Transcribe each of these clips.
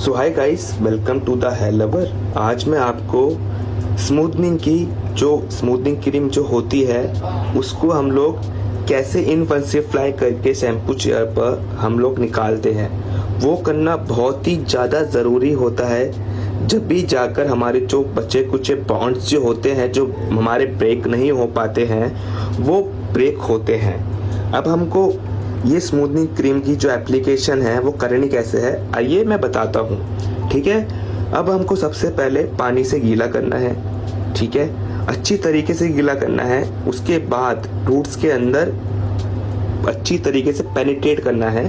So hi guys, welcome to the hair lover. आज मैं आपको स्मूथनिंग क्रीम जो होती है उसको हम लोग कैसे इनवंसिफ्लाई करके शैम्पू चेयर पर हम लोग निकालते हैं, वो करना बहुत ही ज़्यादा ज़रूरी होता है। जब भी जाकर हमारे जो बचे कुछ बॉन्ड्स जो होते हैं जो हमारे ब्रेक नहीं हो पाते हैं वो ब्रेक होते हैं। अब हमको ये स्मूथनिंग क्रीम की जो एप्लीकेशन है वो करनी कैसे है आइए मैं बताता हूँ। ठीक है, अब हमको सबसे पहले पानी से गीला करना है। ठीक है, अच्छी तरीके से गीला करना है। उसके बाद रूट्स के अंदर अच्छी तरीके से पेनिट्रेट करना है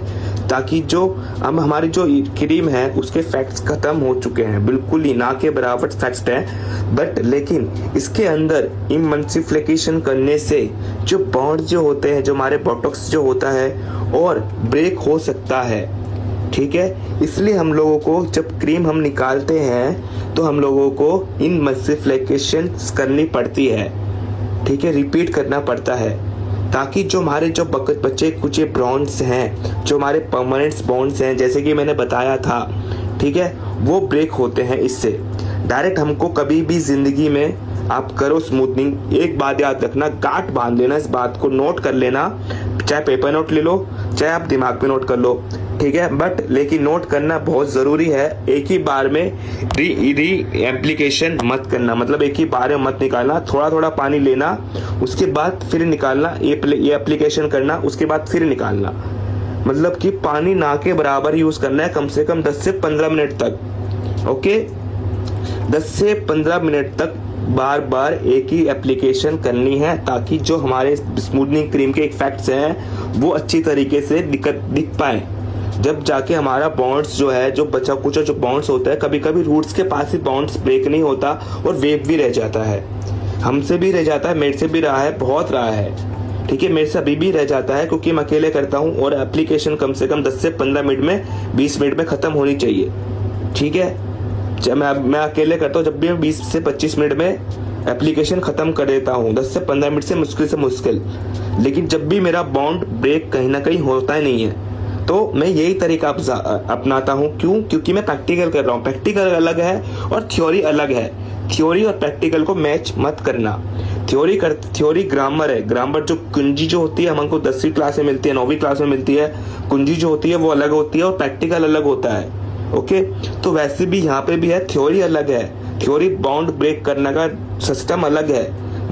ताकि जो हम हमारी जो क्रीम है उसके फैक्ट्स खत्म हो चुके हैं, बिल्कुल ही ना के बराबर फैक्ट्स हैं। बट लेकिन इसके अंदर इमल्सिफिकेशन करने से जो बॉन्ड जो होते हैं, जो हमारे बोटॉक्स जो होता है और ब्रेक हो सकता है। ठीक है, इसलिए हम लोगों को जब क्रीम हम निकालते हैं तो हम लोगों को इमल्सिफिकेशन करनी पड़ती है। ठीक है, रिपीट करना पड़ता है ताकि जो हमारे जो बचे कुछ बॉन्ड्स हैं, जो हमारे परमानेंट बॉन्ड्स हैं, जैसे कि मैंने बताया था, ठीक है, वो ब्रेक होते हैं इससे। डायरेक्ट हमको कभी भी जिंदगी में आप करो स्मूथनिंग, एक बात याद रखना, गांठ बांध लेना, इस बात को नोट कर लेना, चाहे पेपर नोट ले लो चाहे आप दिमाग पे नोट कर लो। ठीक है, बट लेकिन नोट करना बहुत जरूरी है। एक ही बार में री एप्लीकेशन मत करना, मतलब एक ही बार में मत निकालना, थोड़ा थोड़ा पानी लेना, उसके बाद फिर निकालना, ये एप्लीकेशन करना, उसके बाद फिर निकालना। मतलब कि पानी ना के बराबर यूज करना है, कम से कम 10 से 15 मिनट तक। ओके, 10 से 15 मिनट तक बार बार एक ही एप्लीकेशन करनी है ताकि जो हमारे स्मूथनिंग क्रीम के इफेक्ट्स हैं वो अच्छी तरीके से दिख पाए। जब जाके हमारा बॉन्ड्स जो है, जो बचा कुचा जो बॉन्ड्स होता है, कभी कभी रूट्स के पास ही बॉन्ड्स ब्रेक नहीं होता और वेव भी रह जाता है। हमसे भी रह जाता है, मेरे से भी रहा है, बहुत रहा है। ठीक है, मेरे से अभी भी रह जाता है क्योंकि मैं अकेले करता हूँ और एप्लीकेशन कम से कम 10 से 15 मिनट में 20 मिनट में खत्म होनी चाहिए। ठीक है, जब मैं अकेले करता हूँ, जब भी मैं 20 से 25 मिनट में एप्लीकेशन खत्म कर देता हूँ, 10 से 15 मिनट से मुश्किल। लेकिन जब भी मेरा बॉन्ड ब्रेक कहीं ना कहीं होता ही नहीं है तो मैं यही तरीका अपनाता हूँ। क्यों? क्योंकि मैं प्रैक्टिकल कर रहा हूँ। प्रैक्टिकल अलग है और थ्योरी अलग है। थ्योरी और प्रैक्टिकल को मैच मत करना। थ्योरी ग्रामर है, ग्रामर जो कुंजी जो होती है हमको 10वीं क्लास में मिलती है, 9वीं क्लास में मिलती है, कुंजी जो होती है वो अलग होती है और प्रैक्टिकल अलग होता है। ओके, तो वैसे भी यहाँ पे भी है, थ्योरी अलग है। थ्योरी बॉन्ड ब्रेक करने का सिस्टम अलग है,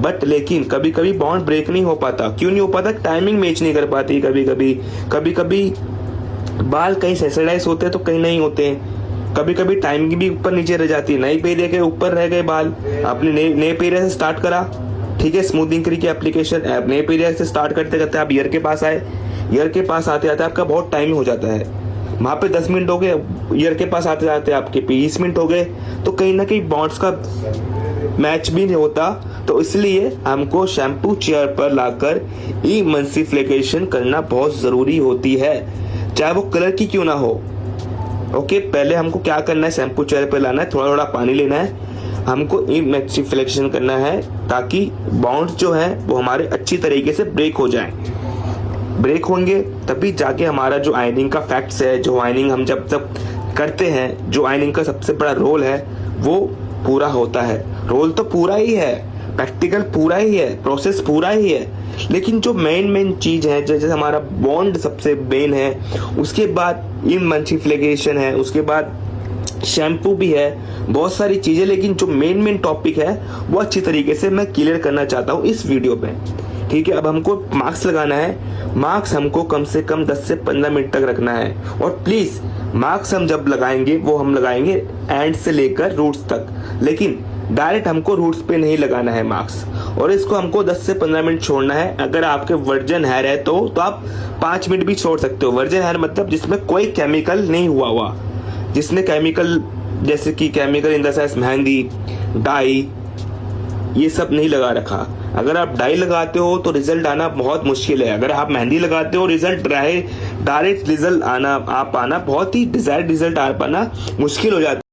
बट लेकिन कभी कभी बॉन्ड ब्रेक नहीं हो पाता। क्यों नहीं हो पाता? टाइमिंग मैच नहीं कर पाती। कभी कभी बाल कहीं सेंसिटाइज होते हैं तो कहीं नहीं होते हैं। कभी कभी टाइमिंग भी ऊपर नीचे रह जाती है, नए पेरिया के ऊपर रह गए बाल, आपने नए पेरिया से स्टार्ट करा। ठीक है, स्मूथनिंग क्रीम की एप्लीकेशन नए पेरिया से स्टार्ट करते करते आप ईयर के पास आए, ईयर के पास आते आते आपका बहुत टाइम हो जाता है, वहां पे 10 मिनट हो गए, ईयर के पास आते आते आपके 20 मिनट हो गए, तो कहीं ना कहीं बॉन्ड्स का मैच भी नहीं होता। तो इसलिए हमको शैम्पू चेयर पर लाकर इमल्सिफिकेशन करना बहुत जरूरी होती है, चाहे वो कलर की क्यों ना हो। ओके, पहले हमको क्या करना है, शैम्पू चेयर पर लाना है, थोड़ा थोड़ा पानी लेना है, हमको इमल्सिफिकेशन करना है ताकि बॉन्ड्स जो है वो हमारे अच्छी तरीके से ब्रेक हो जाए। ब्रेक होंगे तभी जाके हमारा जो आयनिंग का फैक्ट्स है, जो आयनिंग हम जब तक करते हैं, जो आयनिंग का सबसे बड़ा रोल है वो पूरा होता है। रोल तो पूरा ही है, प्रैक्टिकल पूरा ही है, प्रोसेस पूरा ही है, लेकिन जो मेन चीज है, जैसे हमारा बॉन्ड सबसे मेन है, उसके बाद इमल्सिफिकेशन है, उसके बाद शैम्पू भी है, बहुत सारी चीजें, लेकिन जो मेन टॉपिक है वो अच्छी तरीके से मैं क्लियर करना चाहता हूँ इस वीडियो में। ठीक है, अब हमको मार्क्स लगाना है। मार्क्स हमको कम से कम 10 से 15 मिनट तक रखना है और प्लीज मार्क्स हम जब लगाएंगे वो हम लगाएंगे एंड से लेकर रूट्स तक, लेकिन डायरेक्ट हमको रूट्स पे नहीं लगाना है मार्क्स, और इसको हमको 10 से 15 मिनट छोड़ना है। अगर आपके वर्जिन हेयर है तो आप 5 मिनट भी छोड़ सकते हो। वर्जिन हेयर मतलब जिसमें कोई केमिकल नहीं हुआ, जिसने केमिकल जैसे कि chemical in the sense mehndi, dye, ये सब नहीं लगा रखा। अगर आप डाई लगाते हो तो रिजल्ट आना बहुत मुश्किल है। अगर आप मेहंदी लगाते हो रिजल्ट डायरेक्ट रिजल्ट आना बहुत ही डिजायर्ड रिजल्ट आ पाना मुश्किल हो जाता है।